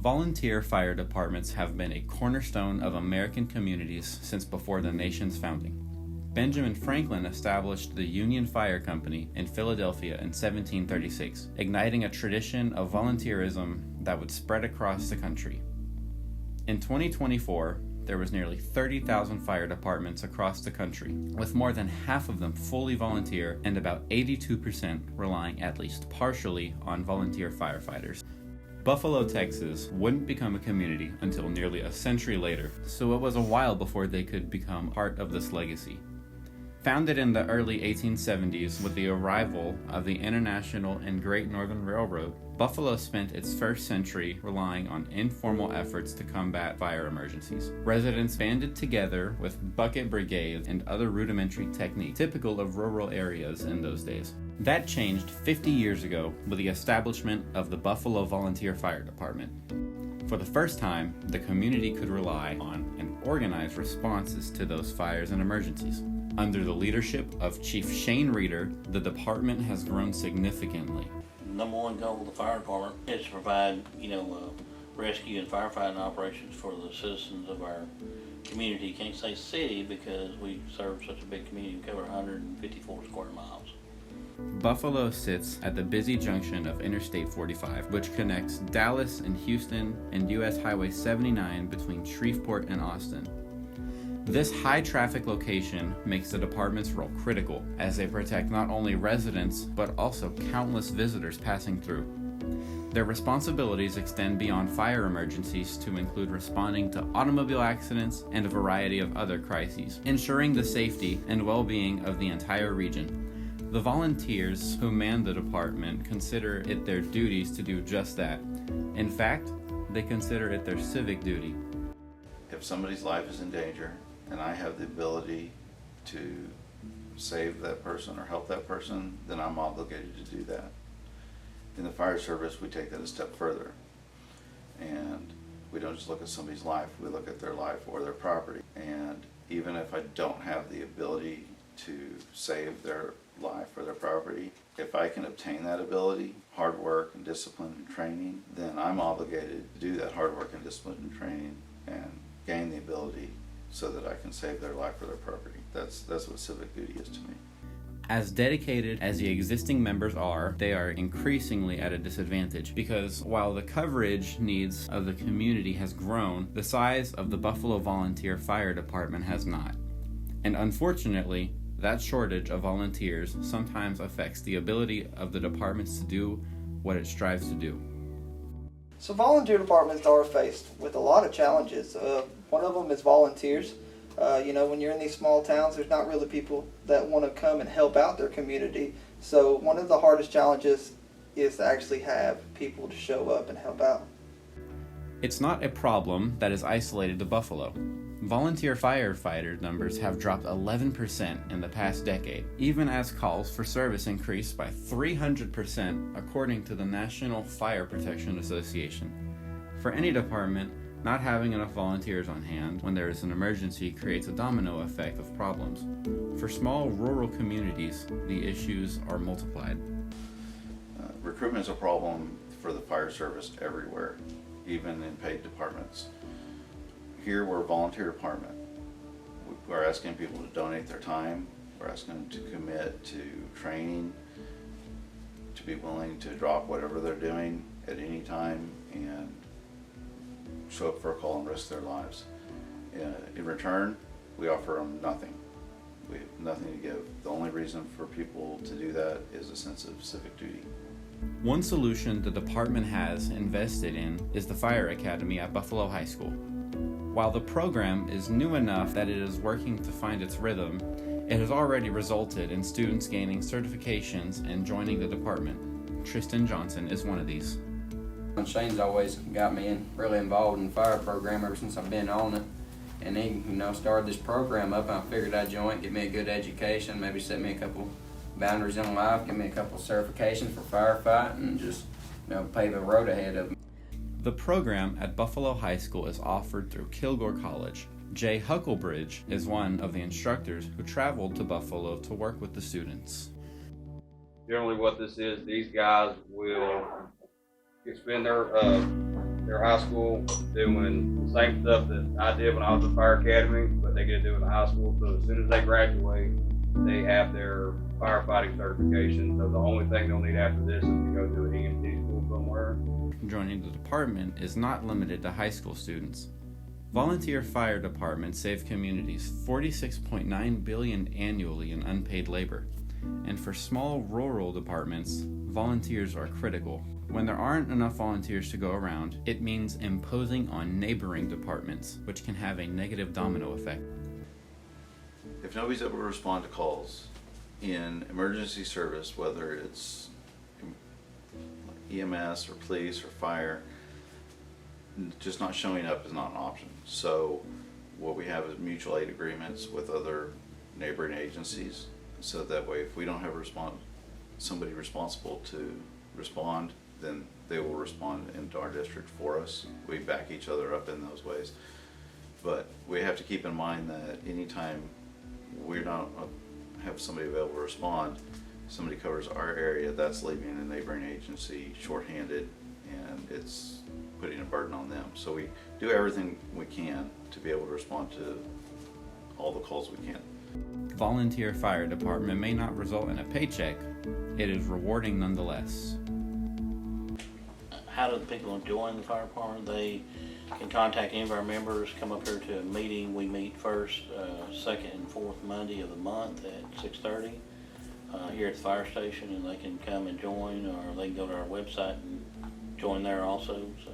Volunteer fire departments have been a cornerstone of American communities since before the nation's founding. Benjamin Franklin established the Union Fire Company in Philadelphia in 1736, igniting a tradition of volunteerism that would spread across the country. In 2024, there was nearly 30,000 fire departments across the country, with more than half of them fully volunteer and about 82% relying at least partially on volunteer firefighters. Buffalo, Texas wouldn't become a community until nearly a century later, so it was a while before they could become part of this legacy. Founded in the early 1870s with the arrival of the International and Great Northern Railroad, Buffalo spent its first century relying on informal efforts to combat fire emergencies. Residents banded together with bucket brigades and other rudimentary techniques typical of rural areas in those days. That changed 50 years ago with the establishment of the Buffalo Volunteer Fire Department. For the first time, the community could rely on and organize responses to those fires and emergencies. Under the leadership of Chief Shane Reeder, the department has grown significantly. Number one goal of the fire department is to provide, rescue and firefighting operations for the citizens of our community. Can't say city because we serve such a big community. We cover 154 square miles. Buffalo sits at the busy junction of Interstate 45, which connects Dallas and Houston and U.S. Highway 79 between Shreveport and Austin. This high-traffic location makes the department's role critical, as they protect not only residents, but also countless visitors passing through. Their responsibilities extend beyond fire emergencies to include responding to automobile accidents and a variety of other crises, ensuring the safety and well-being of the entire region. The volunteers who man the department consider it their duties to do just that. In fact, they consider it their civic duty. If somebody's life is in danger, and I have the ability to save that person or help that person, then I'm obligated to do that. In the fire service, we take that a step further. And we don't just look at somebody's life, we look at their life or their property. And even if I don't have the ability to save their life or their property, if I can obtain that ability, hard work and discipline and training, then I'm obligated to do that hard work and discipline and training and gain the ability so that I can save their life or their property. That's what civic duty is to me. As dedicated as the existing members are, they are increasingly at a disadvantage because while the coverage needs of the community has grown, the size of the Buffalo Volunteer Fire Department has not. And unfortunately, that shortage of volunteers sometimes affects the ability of the departments to do what it strives to do. So volunteer departments are faced with a lot of challenges. One of them is volunteers. When you're in these small towns, there's not really people that want to come and help out their community. So one of the hardest challenges is to actually have people to show up and help out. It's not a problem that is isolated to Buffalo. Volunteer firefighter numbers have dropped 11% in the past decade, even as calls for service increased by 300% according to the National Fire Protection Association. For any department, not having enough volunteers on hand when there is an emergency creates a domino effect of problems. For small rural communities, the issues are multiplied. Recruitment is a problem for the fire service everywhere, even in paid departments. Here we're a volunteer department. We're asking people to donate their time. We're asking them to commit to training, to be willing to drop whatever they're doing at any time and show up for a call and risk their lives. In return, we offer them nothing. We have nothing to give. The only reason for people to do that is a sense of civic duty. One solution the department has invested in is the Fire Academy at Buffalo High School. While the program is new enough that it is working to find its rhythm, it has already resulted in students gaining certifications and joining the department. Tristan Johnson is one of these. Shane's always got me really involved in the fire program ever since I've been on it. And he, started this program up, and I figured I'd join, give me a good education, maybe set me a couple boundaries in life, give me a couple certifications for firefighting, and just, pave a road ahead of me. The program at Buffalo High School is offered through Kilgore College. Jay Hucklebridge is one of the instructors who traveled to Buffalo to work with the students. Generally what this is, these guys will spend their their high school doing the same stuff that I did when I was at Fire Academy, but they get to do it in the high school. So as soon as they graduate, they have their firefighting certification. So the only thing they'll need after this is to go to an EMT school somewhere. Joining the department is not limited to high school students. Volunteer fire departments save communities $46.9 billion annually in unpaid labor. And for small rural departments, volunteers are critical. When there aren't enough volunteers to go around, it means imposing on neighboring departments, which can have a negative domino effect. If nobody's able to respond to calls in emergency service, whether it's EMS or police or fire, just not showing up is not an option. So what we have is mutual aid agreements with other neighboring agencies. So that way, if we don't have somebody responsible to respond, then they will respond into our district for us. We back each other up in those ways. But we have to keep in mind that anytime we don't have somebody available to respond, somebody covers our area, that's leaving a neighboring agency shorthanded, and it's putting a burden on them. So we do everything we can to be able to respond to all the calls we can. Volunteer fire department may not result in a paycheck, it is rewarding nonetheless. How do the people join the fire department? They can contact any of our members, come up here to a meeting. We meet first, second, and fourth Monday of the month at 6:30 here at the fire station, and they can come and join, or they can go to our website and join there also. So